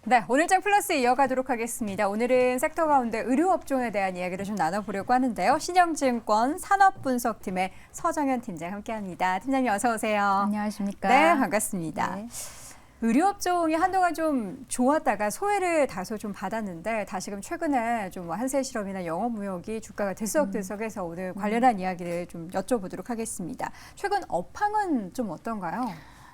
네, 오늘장 플러스 이어가도록 하겠습니다. 오늘은 섹터 가운데 의료업종에 대한 이야기를 좀 나눠보려고 하는데요. 신영증권 산업분석팀의 서정현 팀장 함께합니다. 팀장님 어서 오세요. 안녕하십니까. 네, 반갑습니다. 네. 의료업종이 한동안 좀 좋았다가 소외를 다소 좀 받았는데 다시금 최근에 좀 한세 실험이나 영업무역이 주가가 들썩들썩해서 오늘 관련한 이야기를 좀 여쭤보도록 하겠습니다. 최근 업황은 좀 어떤가요?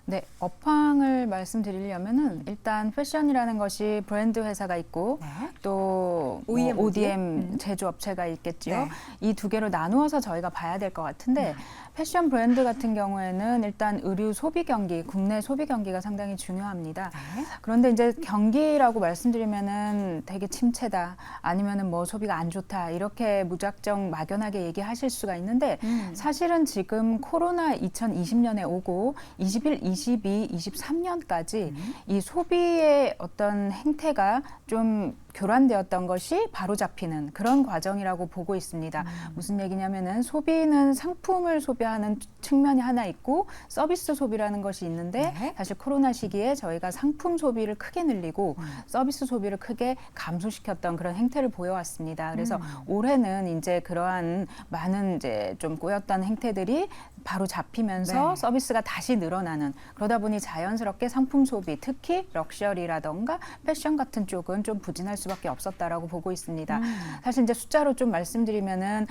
네, 업황을 말씀드리려면은 일단 패션이라는 것이 브랜드 회사가 있고 네. 또 OEM, ODM 제조업체가 있겠지요. 네. 이 두 개로 나누어서 저희가 봐야 될 것 같은데 패션 브랜드 같은 경우에는 일단 의류 소비 경기, 국내 소비 경기가 상당히 중요합니다. 네. 그런데 이제 경기라고 말씀드리면은 되게 침체다, 아니면은 뭐 소비가 안 좋다, 이렇게 무작정 막연하게 얘기하실 수가 있는데 사실은 지금 코로나 2020년에 오고 21, 22, 23년까지 이 소비의 어떤 행태가 좀 교란되었던 것이 바로 잡히는 그런 과정이라고 보고 있습니다. 무슨 얘기냐면은 소비는 상품을 소비하는 측면이 하나 있고 서비스 소비라는 것이 있는데 네. 사실 코로나 시기에 저희가 상품 소비를 크게 늘리고 서비스 소비를 크게 감소시켰던 그런 행태를 보여왔습니다. 그래서 올해는 이제 그러한 많은 이제 좀 꼬였던 행태들이 바로 잡히면서 네. 서비스가 다시 늘어나는, 그러다 보니 자연스럽게 상품 소비, 특히 럭셔리라던가 패션 같은 쪽은 좀 부진할 수밖에 없었다라고 보고 있습니다. 사실 이제 숫자로 좀 말씀드리면은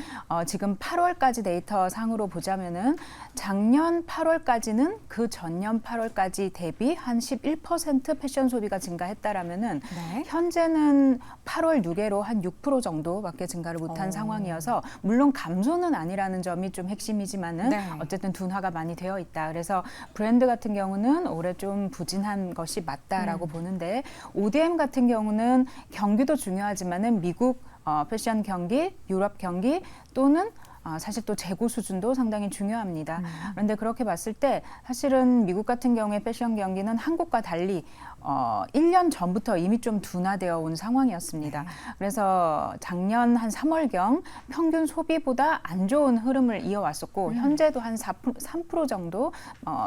지금 8월까지 데이터 상으로 보자면은 작년 8월까지는 그 전년 8월까지 대비 한 11% 패션 소비가 증가했다라면은 네. 현재는 8월 6일로 한 6% 정도밖에 증가를 못한 상황이어서 물론 감소는 아니라는 점이 좀 핵심이지만은 네. 어쨌든 둔화가 많이 되어 있다. 그래서 브랜드 같은 경우는 올해 좀 부진한 것이 맞다라고 보는데 ODM 같은 경우는 경기도 중요하지만은 미국 패션 경기, 유럽 경기 또는 사실 또 재고 수준도 상당히 중요합니다. 그런데 그렇게 봤을 때 사실은 미국 같은 경우에 패션 경기는 한국과 달리 1년 전부터 이미 좀 둔화되어 온 상황이었습니다. 그래서 작년 한 3월경 평균 소비보다 안 좋은 흐름을 이어왔었고 현재도 한 3% 정도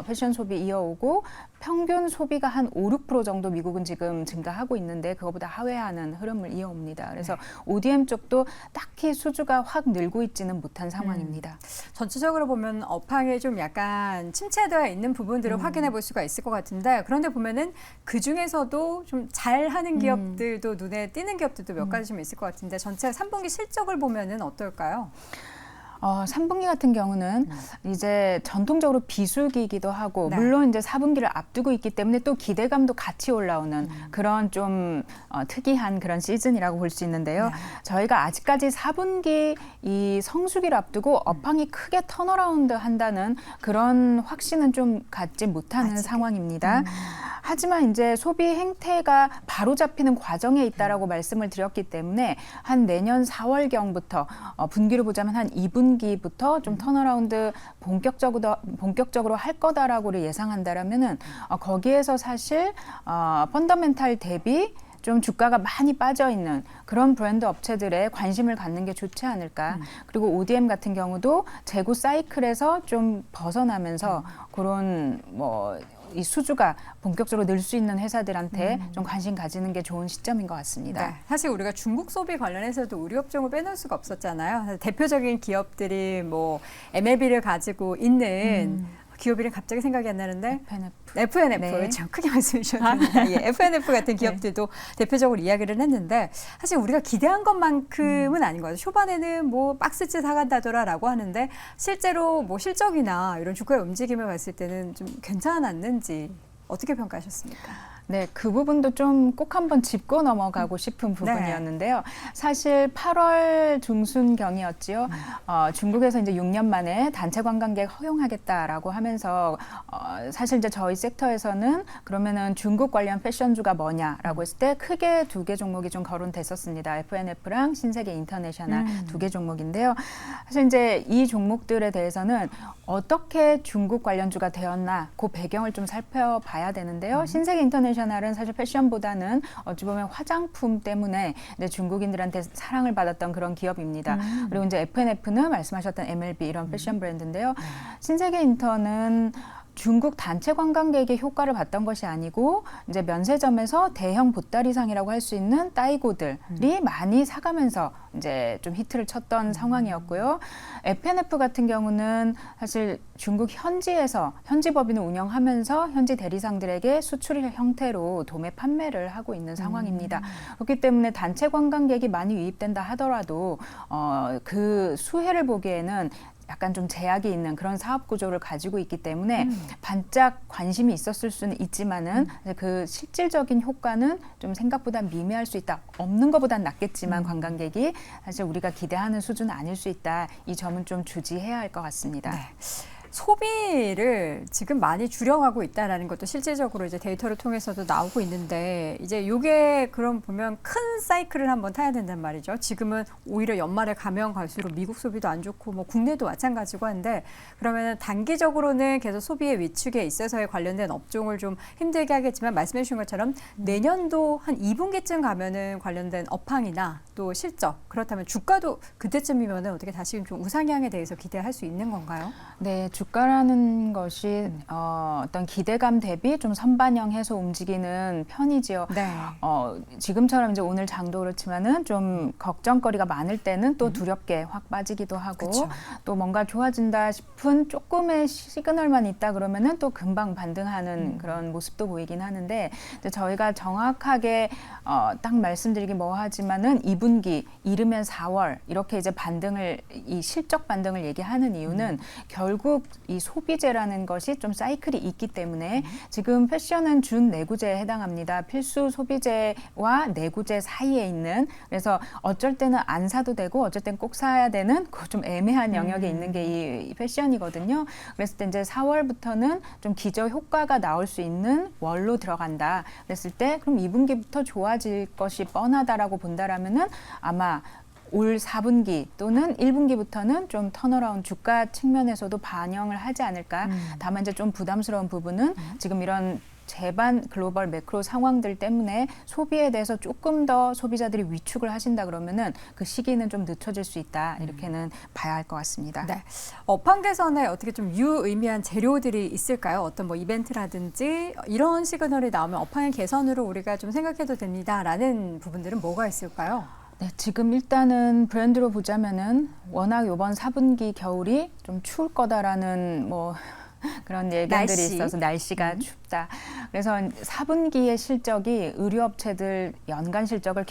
패션 소비 이어오고 평균 소비가 한 5, 6% 정도 미국은 지금 증가하고 있는데 그거보다 하회하는 흐름을 이어옵니다. 그래서 ODM 쪽도 딱히 수주가 확 늘고 있지는 못한 상황입니다. 전체적으로 보면 업황에 좀 약간 침체되어 있는 부분들을 확인해 볼 수가 있을 것 같은데 그런데 보면은 그 중에서도 좀 잘하는 기업들도 눈에 띄는 기업들도 몇 가지 좀 있을 것 같은데 전체 3분기 실적을 보면은 어떨까요? 3분기 같은 경우는 이제 전통적으로 비수기이기도 하고 네. 물론 이제 4분기를 앞두고 있기 때문에 또 기대감도 같이 올라오는 그런 좀 특이한 그런 시즌이라고 볼 수 있는데요. 네. 저희가 아직까지 4분기 이 성수기를 앞두고 업황이 크게 턴어라운드 한다는 그런 확신은 좀 갖지 못하는 아직. 상황입니다. 하지만 이제 소비 행태가 바로 잡히는 과정에 있다라고 말씀을 드렸기 때문에 한 내년 4월경부터 분기로 보자면 한 2분기부터 좀 턴어라운드 본격적으로 할 거다라고 예상한다라면은 거기에서 사실 펀더멘탈 대비 좀 주가가 많이 빠져 있는 그런 브랜드 업체들에 관심을 갖는 게 좋지 않을까. 그리고 ODM 같은 경우도 재고 사이클에서 좀 벗어나면서 그런 이 수주가 본격적으로 늘 수 있는 회사들한테 좀 관심 가지는 게 좋은 시점인 것 같습니다. 네, 사실 우리가 중국 소비 관련해서도 의료업종을 빼놓을 수가 없었잖아요. 대표적인 기업들이 뭐 MLB를 가지고 있는 기업 이름 갑자기 생각이 안 나는데 FNF 네. 참 크게 말씀해 주셨는데 예, FNF 같은 기업들도 대표적으로 이야기를 했는데 사실 우리가 기대한 것만큼은 아닌 것 같아요. 초반에는 뭐 박스째 사간다더라라고 하는데 실제로 뭐 실적이나 이런 주가의 움직임을 봤을 때는 좀 괜찮았는지 어떻게 평가하셨습니까? 네, 그 부분도 좀 꼭 한번 짚고 넘어가고 싶은 부분이었는데요. 사실 8월 중순경이었지요. 중국에서 이제 6년 만에 단체 관광객 허용하겠다라고 하면서 사실 이제 저희 섹터에서는 그러면은 중국 관련 패션주가 뭐냐라고 했을 때 크게 두 개 종목이 좀 거론됐었습니다. FNF랑 신세계 인터내셔널 두 개 종목인데요. 사실 이제 이 종목들에 대해서는 어떻게 중국 관련주가 되었나 그 배경을 좀 살펴봐야 되는데요. 신세계 인터내셔널은 사실 패션보다는 어찌 보면 화장품 때문에 중국인들한테 사랑을 받았던 그런 기업입니다. 그리고 이제 FNF는 말씀하셨던 MLB 이런 패션 브랜드인데요. 신세계 인터는 중국 단체 관광객의 효과를 봤던 것이 아니고 이제 면세점에서 대형 보따리상이라고 할 수 있는 따이고들이 많이 사가면서 이제 좀 히트를 쳤던 상황이었고요. FNF 같은 경우는 사실 중국 현지에서 현지 법인을 운영하면서 현지 대리상들에게 수출 형태로 도매 판매를 하고 있는 상황입니다. 그렇기 때문에 단체 관광객이 많이 유입된다 하더라도 그 수혜를 보기에는 약간 좀 제약이 있는 그런 사업 구조를 가지고 있기 때문에 반짝 관심이 있었을 수는 있지만은 그 실질적인 효과는 좀 생각보다 미미할 수 있다. 없는 것보단 낫겠지만 관광객이 사실 우리가 기대하는 수준은 아닐 수 있다. 이 점은 좀 주지해야 할 것 같습니다. 네. 소비를 지금 많이 줄여가고 있다라는 것도 실질적으로 이제 데이터를 통해서도 나오고 있는데 이제 요게 그럼 보면 큰 사이클을 한번 타야 된단 말이죠. 지금은 오히려 연말에 가면 갈수록 미국 소비도 안 좋고 뭐 국내도 마찬가지고 한데 그러면 단기적으로는 계속 소비의 위축에 있어서에 관련된 업종을 좀 힘들게 하겠지만 말씀해 주신 것처럼 내년도 한 2분기쯤 가면은 관련된 업황이나 또 실적 그렇다면 주가도 그때쯤이면은 어떻게 다시 좀 우상향에 대해서 기대할 수 있는 건가요? 네, 주가라는 것이 어떤 기대감 대비 좀 선반영해서 움직이는 편이지요. 네. 지금처럼 이제 오늘 장도 그렇지만은 좀 걱정거리가 많을 때는 또 두렵게 확 빠지기도 하고 그쵸. 또 뭔가 좋아진다 싶은 조금의 시그널만 있다 그러면은 또 금방 반등하는 그런 모습도 보이긴 하는데 이제 저희가 정확하게 딱 말씀드리기 뭐하지만은 2분기 이르면 4월 이렇게 이제 반등을 이 실적 반등을 얘기하는 이유는 결국 이 소비재라는 것이 좀 사이클이 있기 때문에 지금 패션은 준내구재에 해당합니다. 필수 소비재와 내구재 사이에 있는 그래서 어쩔 때는 안 사도 되고 어쩔 땐 꼭 사야 되는 그 좀 애매한 영역에 있는 게 이 패션이거든요. 그랬을 때 이제 4월부터는 좀 기저 효과가 나올 수 있는 월로 들어간다. 그랬을 때 그럼 2분기부터 좋아질 것이 뻔하다라고 본다라면은 아마 올 4분기 또는 1분기부터는 좀 턴어라운드 주가 측면에서도 반영을 하지 않을까. 다만 이제 좀 부담스러운 부분은 지금 이런 재반 글로벌 매크로 상황들 때문에 소비에 대해서 조금 더 소비자들이 위축을 하신다 그러면은 그 시기는 좀 늦춰질 수 있다. 이렇게는 봐야 할 것 같습니다. 네. 업황 개선에 어떻게 좀 유의미한 재료들이 있을까요? 어떤 뭐 이벤트라든지 이런 시그널이 나오면 업황의 개선으로 우리가 좀 생각해도 됩니다라는 부분들은 뭐가 있을까요? 네, 지금 일단은 브랜드로 보자면은 워낙 이번 4분기 겨울이 좀 추울 거다라는 뭐 그런 예견들이 날씨. 있어서 날씨가 춥다. 그래서 4분기의 실적이 의류업체들 연간 실적을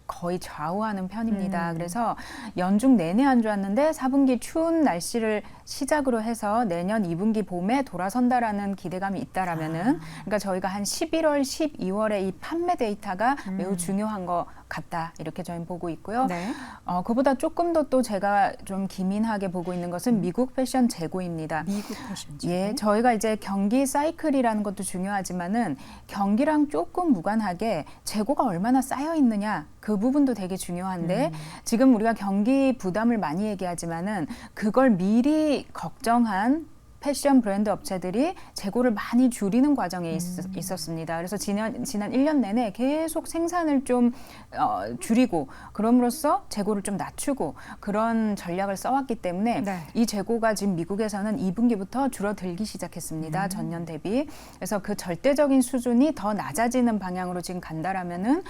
거의 좌우하는 편입니다. 그래서 연중 내내 안 좋았는데 4분기 추운 날씨를 시작으로 해서 내년 2분기 봄에 돌아선다라는 기대감이 있다라면은 그러니까 저희가 한 11월, 12월에 이 판매 데이터가 매우 중요한 것 같다. 이렇게 저희는 보고 있고요. 네. 그보다 조금 더 또 제가 좀 기민하게 보고 있는 것은 미국 패션 재고입니다. 미국 패션. 예, 저희가 이제 경기 사이클이라는 것도 중요하지만은 경기랑 조금 무관하게 재고가 얼마나 쌓여 있느냐 그 부분도 되게 중요한데 지금 우리가 경기 부담을 많이 얘기하지만은 그걸 미리 걱정한 패션 브랜드 업체들이 재고를 많이 줄이는 과정에 있었습니다. 그래서 지난 1년 내내 계속 생산을 좀 줄이고 그럼으로써 재고를 좀 낮추고 그런 전략을 써왔기 때문에 네. 이 재고가 지금 미국에서는 2분기부터 줄어들기 시작했습니다. 전년 대비. 그래서 그 절대적인 수준이 더 낮아지는 방향으로 지금 간다라면은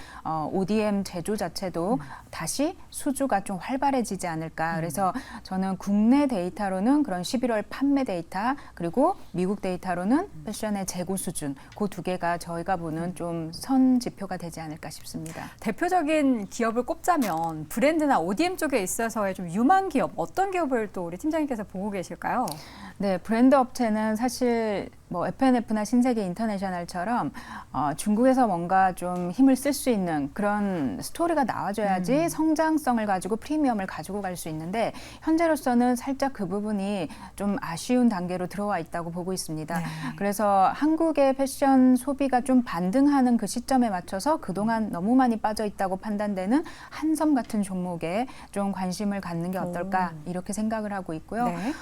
ODM 제조 자체도 다시 수주가 좀 활발해지지 않을까. 그래서 저는 국내 데이터로는 그런 11월 판매 데이터 그리고 미국 데이터로는 패션의 재고 수준 그 두 개가 저희가 보는 좀 선 지표가 되지 않을까 싶습니다. 대표적인 기업을 꼽자면 브랜드나 ODM 쪽에 있어서의 좀 유망 기업 어떤 기업을 또 우리 팀장님께서 보고 계실까요? 네, 브랜드 업체는 사실 뭐 FNF나 신세계 인터내셔널처럼 중국에서 뭔가 좀 힘을 쓸 수 있는 그런 스토리가 나와줘야지 성장성을 가지고 프리미엄을 가지고 갈 수 있는데 현재로서는 살짝 그 부분이 좀 아쉬운 단계로 들어와 있다고 보고 있습니다. 네. 그래서 한국의 패션 소비가 좀 반등하는 그 시점에 맞춰서 그동안 너무 많이 빠져 있다고 판단되는 한섬 같은 종목에 좀 관심을 갖는 게 어떨까 이렇게 생각을 하고 있고요. 네.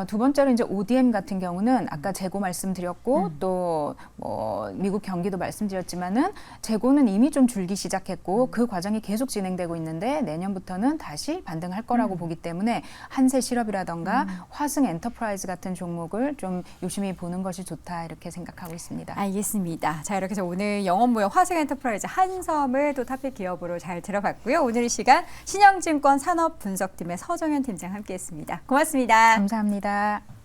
두 번째로 이제 ODM 같은 경우는 아까 재고 말씀드린 말씀드렸고 또 뭐 미국 경기도 말씀드렸지만은 재고는 이미 좀 줄기 시작했고 그 과정이 계속 진행되고 있는데 내년부터는 다시 반등할 거라고 보기 때문에 한세 실업이라던가 화승 엔터프라이즈 같은 종목을 좀 유심히 보는 것이 좋다 이렇게 생각하고 있습니다. 알겠습니다. 자, 이렇게 해서 오늘 영업무역 화승 엔터프라이즈 한섬을 또 탑픽 기업으로 잘 들어봤고요. 오늘 이 시간 신영증권 산업분석팀의 서정현 팀장 함께했습니다. 고맙습니다. 감사합니다.